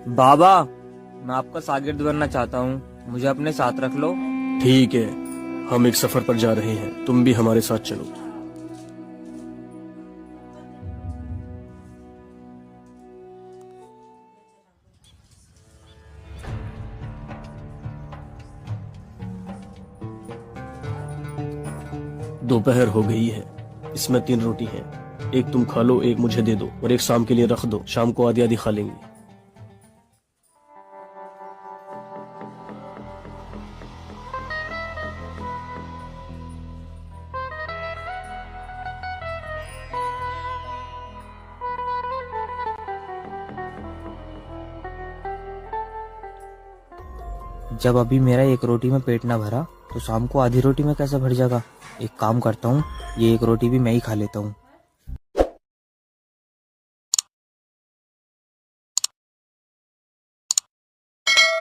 बाबा, मैं आपका शागिर्द बनना चाहता हूँ, मुझे अपने साथ रख लो। ठीक है, हम एक सफर पर जा रहे हैं, तुम भी हमारे साथ चलो। दोपहर हो गई है, इसमें 3 रोटी हैं। एक तुम खा लो, एक मुझे दे दो और एक शाम के लिए रख दो, शाम को आधी आधी खा लेंगे। जब अभी मेरा एक रोटी में पेट ना भरा तो शाम को आधी रोटी में कैसे भर जाएगा। एक काम करता हूँ, ये एक रोटी भी मैं ही खा लेता हूँ।